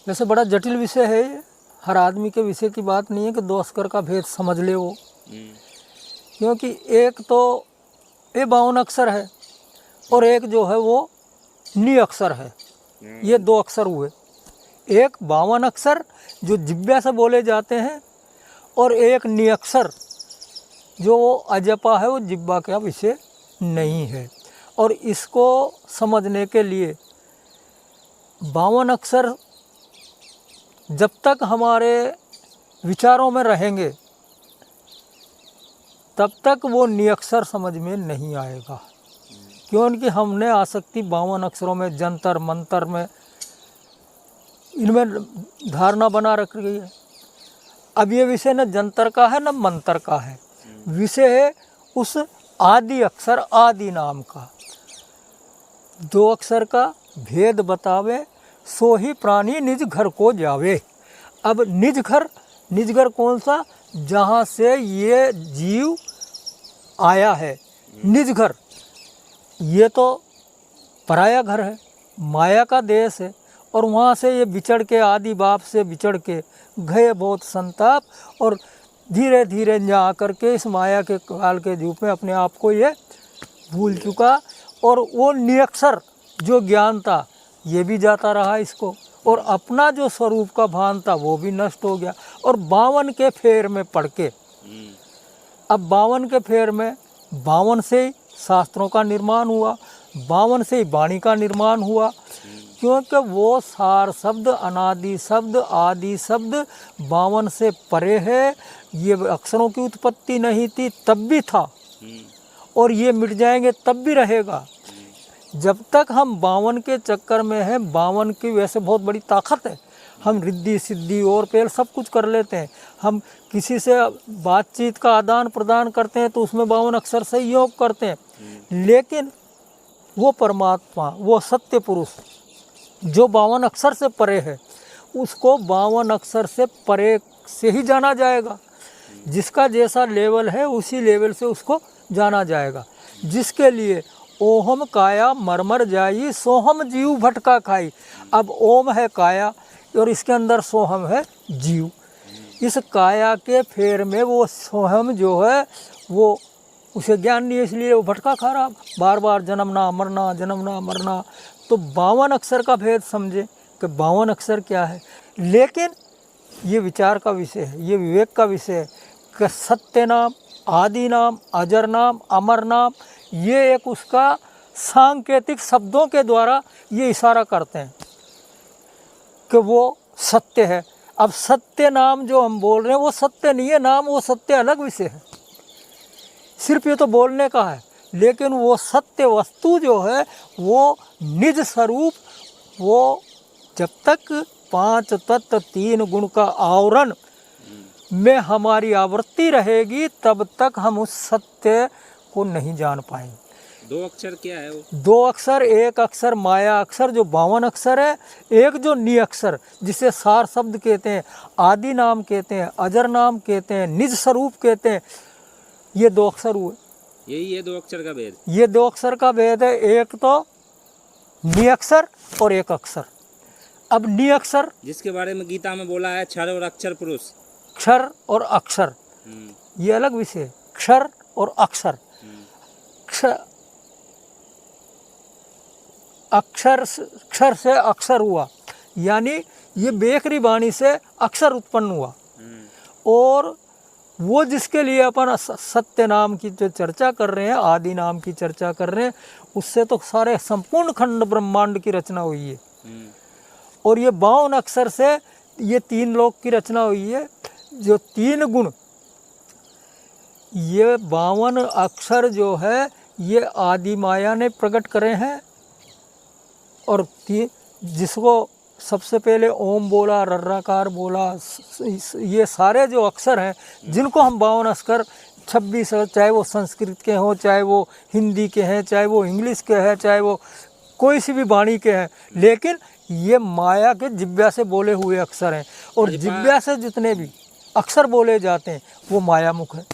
वैसे बड़ा जटिल विषय है ये, हर आदमी के विषय की बात नहीं है कि 2 अक्षर का भेद समझ ले वो, क्योंकि एक तो ये 52 अक्षर है और एक जो है वो नी अक्षर है। ये 2 अक्षर हुए, एक 52 अक्षर जो जिब्या से बोले जाते हैं और एक नी अक्षर जो वो अजपा है, वो जिब्बा का विषय नहीं है। और इसको समझने के लिए 52 अक्षर जब तक हमारे विचारों में रहेंगे तब तक वो नी अक्षर समझ में नहीं आएगा, क्योंकि हमने आसक्ति 52 अक्षरों में, जंतर मंतर में, इनमें धारणा बना रख रही है। अब ये विषय न जंतर का है न मंतर का है, विषय है उस आदि अक्षर आदि नाम का। 2 अक्षर का भेद बतावे सो ही प्राणी निज घर को जावे। अब निज घर कौन सा? जहाँ से ये जीव आया है, निज घर। ये तो पराया घर है, माया का देश है, और वहाँ से ये बिछड़ के, आदि बाप से बिछड़ के गए बहुत संताप, और धीरे धीरे जा आकर के इस माया के काल के रूप में अपने आप को ये भूल चुका, और वो निरक्षर जो ज्ञान था ये भी जाता रहा इसको, और अपना जो स्वरूप का भान था वो भी नष्ट हो गया। और 52 के फेर में पड़ के, अब 52 के फेर में 52 से ही शास्त्रों का निर्माण हुआ, 52 से ही वाणी का निर्माण हुआ, क्योंकि वो सार शब्द, अनादि शब्द, आदि शब्द 52 से परे है। ये अक्षरों की उत्पत्ति नहीं थी तब भी था, और ये मिट जाएंगे तब भी रहेगा। जब तक हम 52 के चक्कर में हैं, 52 की वैसे बहुत बड़ी ताकत है, हम रिद्धि सिद्धि और पेल सब कुछ कर लेते हैं। हम किसी से बातचीत का आदान प्रदान करते हैं तो उसमें 52 अक्षर से योग करते हैं, लेकिन वो परमात्मा, वो सत्य पुरुष जो 52 अक्षर से परे है, उसको 52 अक्षर से परे से ही जाना जाएगा। जिसका जैसा लेवल है उसी लेवल से उसको जाना जाएगा। जिसके लिए ओहम काया मरमर जाई, सोहम जीव भटका खाई। अब ओम है काया और इसके अंदर सोहम है जीव। इस काया के फेर में वो सोहम जो है वो उसे ज्ञान नहीं है, इसलिए वो भटका खा रहा, बार बार जन्मना मरना जन्मना मरना। तो 52 अक्षर का भेद समझे कि 52 अक्षर क्या है। लेकिन ये विचार का विषय है, ये विवेक का विषय है कि सत्य नाम, आदि नाम, अजर नाम, अमर नाम, ये एक उसका सांकेतिक शब्दों के द्वारा ये इशारा करते हैं कि वो सत्य है। अब सत्य नाम जो हम बोल रहे हैं वो सत्य नहीं है, नाम वो सत्य अलग विषय है, सिर्फ ये तो बोलने का है। लेकिन वो सत्य वस्तु जो है वो निज स्वरूप, वो जब तक 5 तत्व 3 गुण का आवरण में हमारी आवृत्ति रहेगी तब तक हम उस सत्य को नहीं जान पाएंगे। 2 अक्षर क्या है वो? 2 अक्षर, एक अक्षर माया अक्षर जो 52 अक्षर है, एक जो नी अक्षर जिसे सार शब्द कहते हैं, आदि नाम कहते हैं, अजर नाम कहते हैं, निज स्वरूप कहते हैं, ये 2 अक्षर हुए। यही है 2 अक्षर का भेद। ये 2 अक्षर का भेद है, एक तो नी अक्षर और एक अक्षर। अब नी अक्षर जिसके बारे में गीता में बोला है क्षर और अक्षर पुरुष, क्षर और अक्षर ये अलग विषय है। क्षर और अक्षर, क्षर से अक्षर हुआ, यानी ये बेकरी वाणी से अक्षर उत्पन्न हुआ। और वो जिसके लिए अपन सत्य नाम की जो चर्चा कर रहे हैं, आदि नाम की चर्चा कर रहे हैं, उससे तो सारे संपूर्ण खंड ब्रह्मांड की रचना हुई है। और ये 52 अक्षर से ये 3 लोक की रचना हुई है। जो 3 गुण, ये 52 अक्षर जो है ये आदि माया ने प्रकट करे हैं। और जिसको सबसे पहले ओम बोला, रर्राकार बोला, ये सारे जो अक्षर हैं जिनको हम 52 अक्षर 26, चाहे वो संस्कृत के हों, चाहे वो हिंदी के हैं, चाहे वो इंग्लिश के हैं, चाहे वो कोई सी भी वाणी के हैं, लेकिन ये माया के जिब्या से बोले हुए अक्षर हैं। और जिब्या से जितने भी अक्षर बोले जाते हैं वो माया मुख है।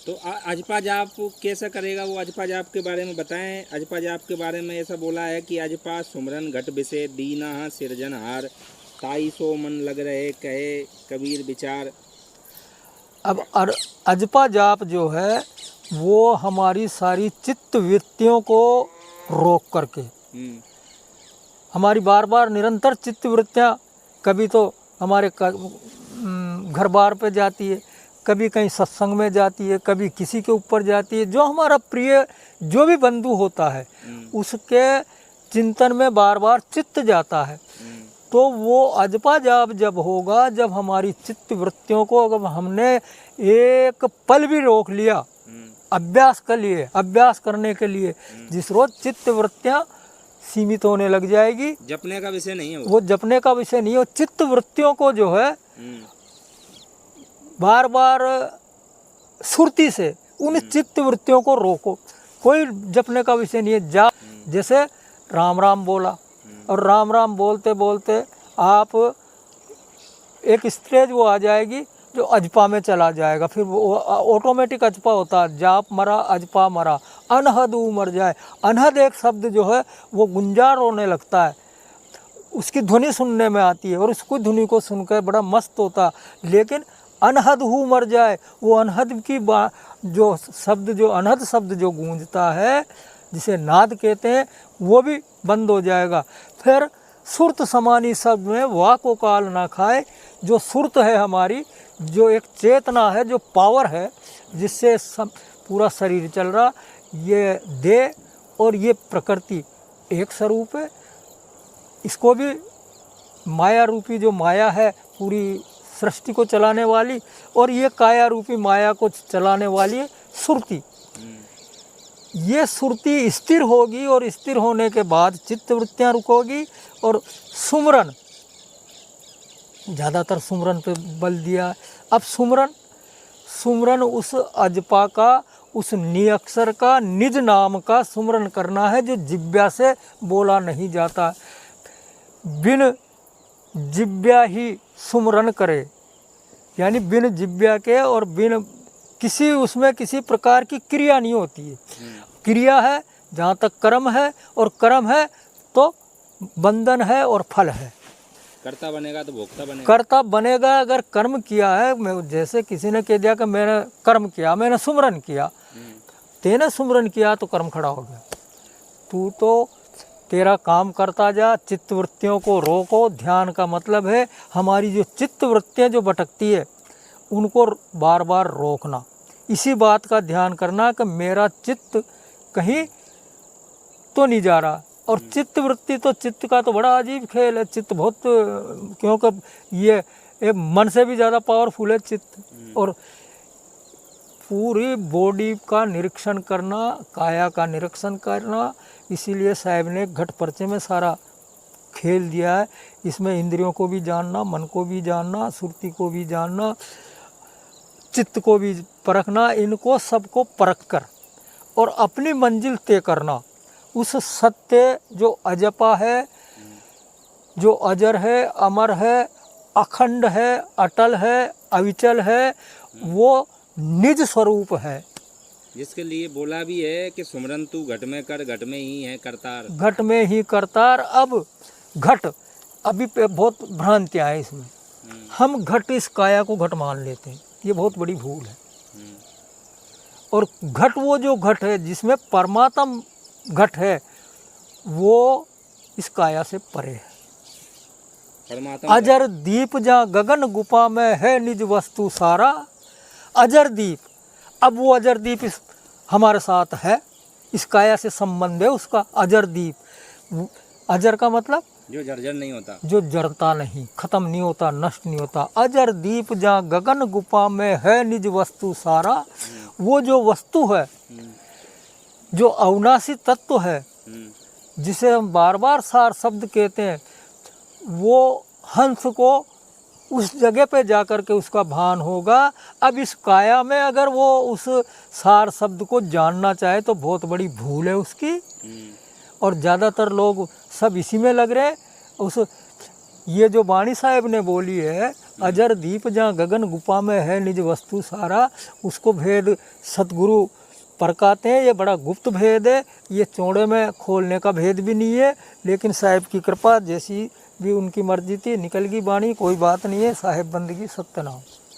तो अजपा जाप कैसा करेगा वो? अजपा जाप के बारे में बताएं। अजपा जाप के बारे में ऐसा बोला है कि अजपा सुमरन घट विषय दीना सिरजनहार ताई सो मन लग रहे कहे कबीर विचार। अब अजपा जाप जो है वो हमारी सारी चित्त वृत्तियों को रोक करके, हमारी बार बार निरंतर चित्त वृत्तियाँ कभी तो हमारे घर बार पे जाती है, कभी कहीं सत्संग में जाती है, कभी किसी के ऊपर जाती है, जो हमारा प्रिय जो भी बंधु होता है उसके चिंतन में बार बार चित्त जाता है। तो वो अजपा जाप जब होगा, जब हमारी चित्त वृत्तियों को अगर हमने एक पल भी रोक लिया अभ्यास के लिए, अभ्यास करने के लिए, जिस रोज चित्त वृत्तियाँ सीमित होने लग जाएगी। जपने का विषय नहीं है वो जपने का विषय नहीं है। चित्त वृत्तियों को जो है बार बार सुरती से उन चित्त वृत्तियों को रोको, कोई जपने का विषय नहीं है। जाप जैसे राम राम बोला और राम राम बोलते बोलते आप एक स्टेज वो आ जाएगी जो अजपा में चला जाएगा, फिर वो ऑटोमेटिक अजपा होता है। जाप मरा अजपा मरा अनहद उमर जाए। अनहद एक शब्द जो है वो गुंजार होने लगता है, उसकी ध्वनि सुनने में आती है और उसकी ध्वनि को सुनकर बड़ा मस्त होता है। लेकिन अनहद हु मर जाए, वो अनहद की जो शब्द, जो अनहद शब्द जो गूंजता है जिसे नाद कहते हैं, वो भी बंद हो जाएगा। फिर सुरत समानी शब्द में वाक को काल ना खाए। जो सुरत है हमारी, जो एक चेतना है, जो पावर है जिससे पूरा शरीर चल रहा, ये देह और ये प्रकृति एक स्वरूप है। इसको भी माया रूपी, जो माया है पूरी सृष्टि को चलाने वाली, और ये काया रूपी माया को चलाने वाली है सुरती। ये सुरती स्थिर होगी और स्थिर होने के बाद चित्तवृत्तियाँ रुकोगी और सुमरन, ज़्यादातर सुमरन पे बल दिया। अब सुमरन उस अजपा का, उस निअक्षर का, निज नाम का सुमरन करना है जो जिब्या से बोला नहीं जाता। बिन जिब्या ही सुमरन करे, यानी बिन जिब्या के और बिन किसी उसमें किसी प्रकार की क्रिया नहीं होती है। क्रिया है जहाँ तक कर्म है, और कर्म है तो बंधन है और फल है। कर्ता बनेगा तो भोक्ता बनेगा। कर्ता बनेगा अगर कर्म किया है। जैसे किसी ने कह दिया कि मैंने कर्म किया, मैंने सुमरन किया, तेने सुमरन किया तो कर्म खड़ा हो गया। तू तो तेरा काम करता जा, चित्तवृत्तियों को रोको। ध्यान का मतलब है हमारी जो चित्तवृत्तियाँ जो भटकती है उनको बार बार रोकना। इसी बात का ध्यान करना कि मेरा चित्त कहीं तो नहीं जा रहा। और चित्त वृत्ति तो, चित्त का तो बड़ा अजीब खेल है। चित्त बहुत, क्योंकि ये मन से भी ज़्यादा पावरफुल है चित्त। और पूरी बॉडी का निरीक्षण करना, काया का निरीक्षण करना, इसीलिए साहब ने घट पर्चे में सारा खेल दिया है। इसमें इंद्रियों को भी जानना, मन को भी जानना, सुरती को भी जानना, चित्त को भी परखना, इनको सबको परख कर और अपनी मंजिल तय करना। उस सत्य जो अजपा है, जो अजर है, अमर है, अखंड है, अटल है, अविचल है, वो निज स्वरूप है, जिसके लिए बोला भी है कि सुमरन तू घट में कर, घट में ही है करतार। घट में ही करतार। अब घट, अभी बहुत भ्रांतियाँ हैं इसमें। हम घट, इस काया को घट मान लेते हैं, ये बहुत बड़ी भूल है। और घट, वो जो घट है जिसमें परमात्म घट है, वो इस काया से परे है। अजर दीप जहाँ गगन गुफा में है निज वस्तु सारा। अजर दीप, अब वो अजर दीप इस हमारे साथ है, इस काया से संबंध है उसका। अजर दीप, अजर का मतलब जो जर्जर नहीं होता, जो जरता नहीं, खत्म नहीं होता, नष्ट नहीं होता। अजर दीप जहाँ गगन गुफा में है निज वस्तु सारा। वो जो वस्तु है, जो अविनाशी तत्व है, जिसे हम बार बार सार शब्द कहते हैं, वो हंस को उस जगह पे जा कर के उसका भान होगा। अब इस काया में अगर वो उस सार शब्द को जानना चाहे तो बहुत बड़ी भूल है उसकी। और ज़्यादातर लोग सब इसी में लग रहे हैं। उस ये जो वाणी साहब ने बोली है, अजर दीप जहाँ गगन गुफा में है निज वस्तु सारा, उसको भेद सतगुरु परकाते हैं। ये बड़ा गुप्त भेद है, ये चौड़े में खोलने का भेद भी नहीं है। लेकिन साहब की कृपा जैसी भी उनकी मर्जी थी, निकल गई वाणी, कोई बात नहीं है, साहेब बंदगी सत्यनाम।